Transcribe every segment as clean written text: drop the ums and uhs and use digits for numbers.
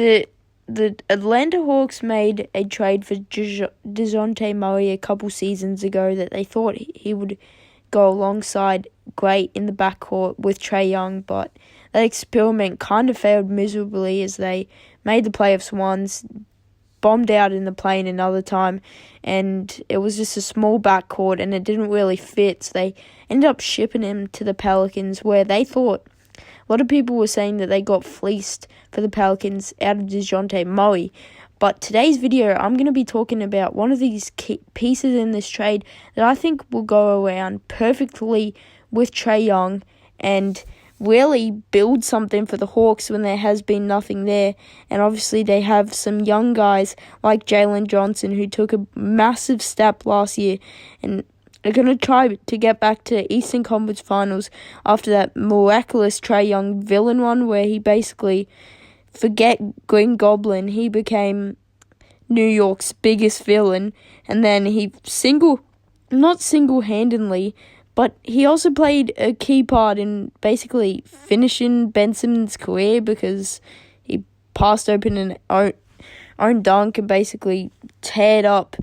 The Atlanta Hawks made a trade for DeJounte Murray a couple seasons ago that they thought he would go alongside great in the backcourt with Trae Young, but that experiment kind of failed miserably as they made the playoffs once, bombed out in the play-in another time, and it was just a small backcourt and it didn't really fit, so they ended up shipping him to the Pelicans, where they thought a lot of people were saying that they got fleeced for the Pelicans out of DeJounte Murray. But today's video, I'm going to be talking about one of these key pieces in this trade that I think will go around perfectly with Trae Young and really build something for the Hawks when there has been nothing there. And obviously they have some young guys like Jalen Johnson who took a massive step last year and they're going to try to get back to Eastern Conference Finals after that miraculous Trae Young villain one where he basically, forget Green Goblin, he became New York's biggest villain. And then he not single-handedly, but he also played a key part in basically finishing Ben Simmons' career because he passed open an own dunk and basically teared up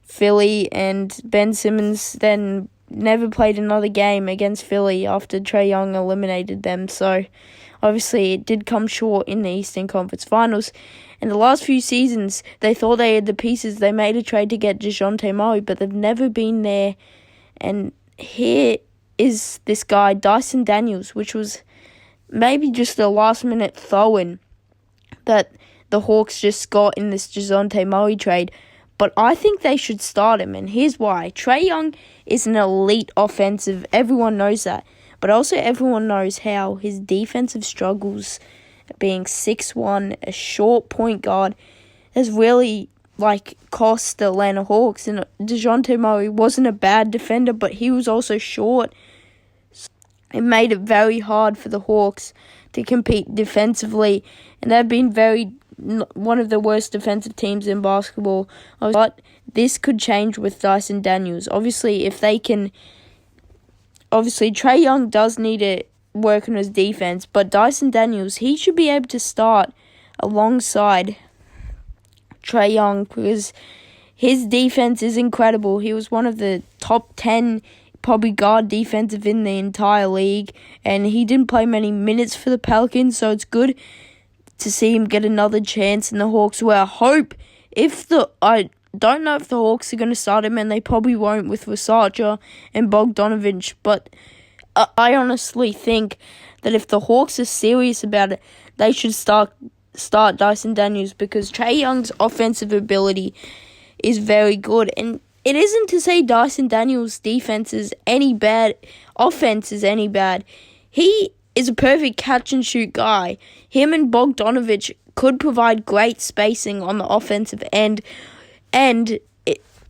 Philly, and Ben Simmons then never played another game against Philly after Trae Young eliminated them. So obviously it did come short in the Eastern Conference Finals. In the last few seasons, they thought they had the pieces. They made a trade to get DeJounte Murray, but they've never been there. And here is this guy, Dyson Daniels, which was maybe just a last-minute throw-in that the Hawks just got in this DeJounte Murray trade. But I think they should start him, and here's why. Trae Young is an elite offensive. Everyone knows that. But also everyone knows how his defensive struggles, being 6'1", a short point guard, has really cost the Atlanta Hawks. And DeJounte Murray wasn't a bad defender, but he was also short. It made it very hard for the Hawks to compete defensively, and they've been one of the worst defensive teams in basketball. But this could change with Dyson Daniels. Obviously, Trae Young does need to work on his defense, but Dyson Daniels, he should be able to start alongside Trae Young because his defense is incredible. He was one of the top 10 probably guard defensive in the entire league, and he didn't play many minutes for the Pelicans, so it's good to see him get another chance in the Hawks, where I hope I don't know if the Hawks are going to start him, and they probably won't with Versace and Bogdanovich, but I honestly think that if the Hawks are serious about it, they should start Dyson Daniels because Trae Young's offensive ability is very good, and it isn't to say Dyson Daniels' defense is any bad, offense is any bad. He is a perfect catch-and-shoot guy. Him and Bogdanovich could provide great spacing on the offensive end. And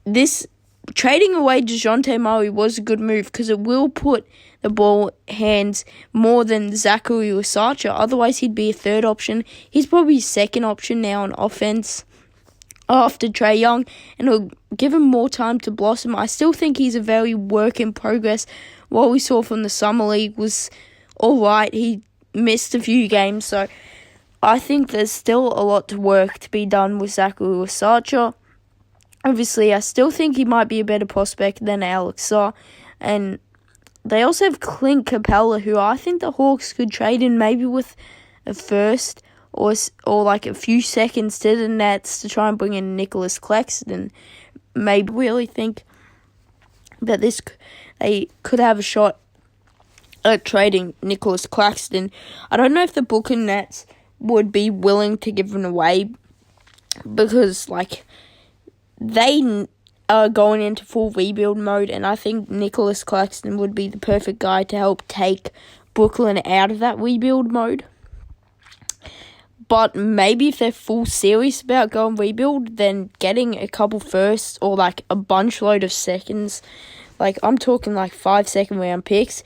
this trading away DeJounte Murray was a good move because it will put the ball hands more than Zachary Versace. Otherwise, he'd be a third option. He's probably second option now on offense after Trae Young, and it'll give him more time to blossom. I still think he's a very work in progress. What we saw from the Summer League was all right. He missed a few games, so I think there's still a lot to work to be done with Zachary Versace. Obviously, I still think he might be a better prospect than Alex Saw, and they also have Clint Capella, who I think the Hawks could trade in maybe with a first or a few seconds to the Nets to try and bring in Nicholas Claxton. Maybe really think that they could have a shot at trading Nicholas Claxton. I don't know if the Brooklyn Nets would be willing to give him away because they are going into full rebuild mode, and I think Nicholas Claxton would be the perfect guy to help take Brooklyn out of that rebuild mode. But maybe if they're full serious about going rebuild, then getting a couple firsts or a bunch load of seconds, I'm talking 5 second round picks.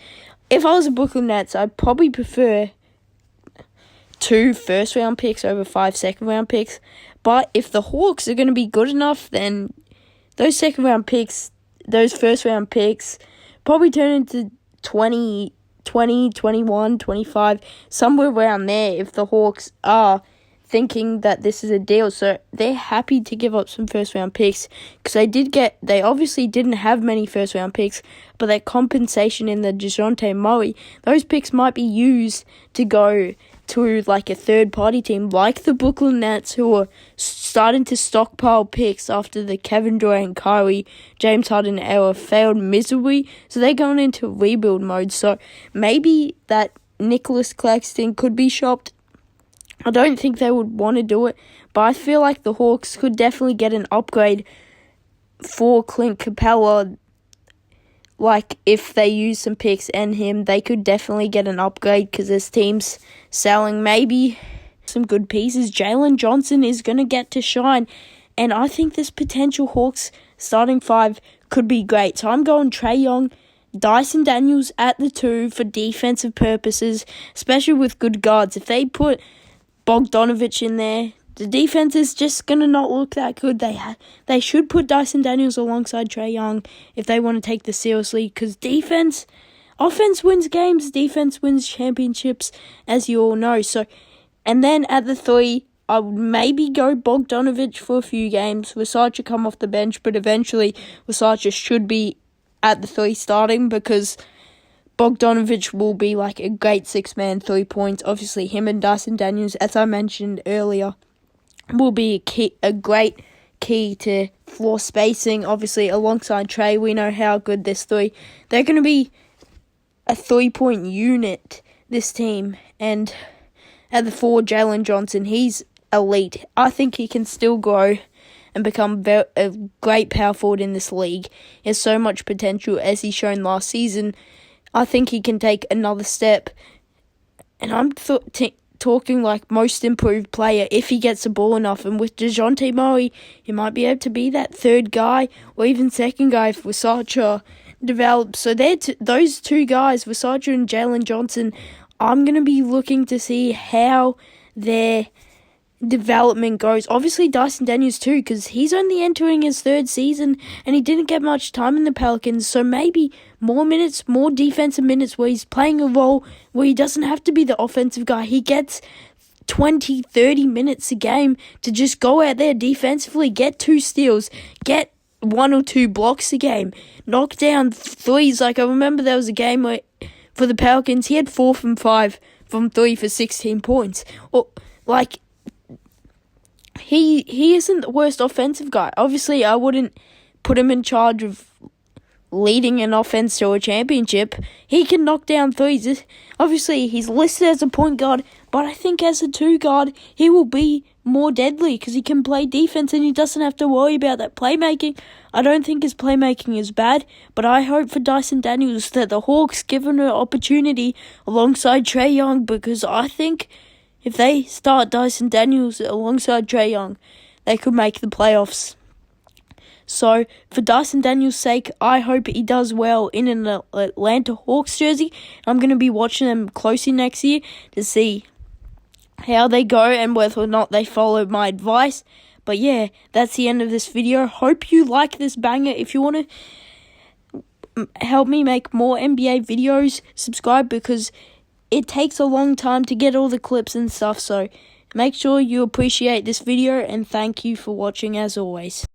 If I was a Brooklyn Nets, I'd probably prefer 2 first round picks over 5 second round picks. But if the Hawks are going to be good enough, then those first round picks probably turn into 20, 21, 25, somewhere around there if the Hawks are thinking that this is a deal, so they're happy to give up some first-round picks because they obviously didn't have many first-round picks, but that compensation in the DeJounte Murray, those picks might be used to go to like a third-party team like the Brooklyn Nets, who are starting to stockpile picks after the Kevin Durant, Kyrie, James Harden era failed miserably, so they're going into rebuild mode. So maybe that Nicholas Claxton could be shopped. I don't think they would want to do it, but I feel like the Hawks could definitely get an upgrade for Clint Capella. Like, if they use some picks and him, they could definitely get an upgrade because this team's selling maybe some good pieces. Jalen Johnson is going to get to shine, and I think this potential Hawks starting five could be great. So I'm going Trae Young, Dyson Daniels at the 2 for defensive purposes, especially with good guards. If they put Bogdanovich in there, the defense is just going to not look that good. They should put Dyson Daniels alongside Trae Young if they want to take this seriously, because offense wins games, defense wins championships, as you all know. So, and then at the 3, I would maybe go Bogdanovich for a few games. Versace come off the bench, but eventually Versace should be at the 3 starting, because Bogdanovich will be like a great 6-man 3 points. Obviously, him and Dyson Daniels, as I mentioned earlier, will be a great key to floor spacing. Obviously, alongside Trae, we know how good this 3. They're going to be a 3-point unit, this team. And at the 4, Jalen Johnson, he's elite. I think he can still grow and become a great power forward in this league. He has so much potential, as he's shown last season. I think he can take another step. And I'm talking like most improved player if he gets the ball enough. And with DeJounte Murray, he might be able to be that third guy or even second guy if Versace develops. So those 2 guys, Versace and Jalen Johnson, I'm going to be looking to see how their development goes. Obviously, Dyson Daniels too, because he's only entering his 3rd season and he didn't get much time in the Pelicans. So maybe more minutes, more defensive minutes where he's playing a role where he doesn't have to be the offensive guy. He gets 20, 30 minutes a game to just go out there defensively, get 2 steals, get 1 or 2 blocks a game, knock down threes. Like, I remember there was a game where for the Pelicans, he had 4 from 5 from 3 for 16 points. Or, like, he isn't the worst offensive guy. Obviously, I wouldn't put him in charge of leading an offense to a championship. He can knock down threes. Obviously, he's listed as a point guard, but I think as a 2 guard, he will be more deadly because he can play defense and he doesn't have to worry about that playmaking. I don't think his playmaking is bad, but I hope for Dyson Daniels that the Hawks give him an opportunity alongside Trae Young, because I think if they start Dyson Daniels alongside Trae Young, they could make the playoffs. So, for Dyson Daniels' sake, I hope he does well in an Atlanta Hawks jersey. I'm going to be watching them closely next year to see how they go and whether or not they follow my advice. But yeah, that's the end of this video. Hope you like this banger. If you want to help me make more NBA videos, subscribe, because it takes a long time to get all the clips and stuff. So make sure you appreciate this video, and thank you for watching as always.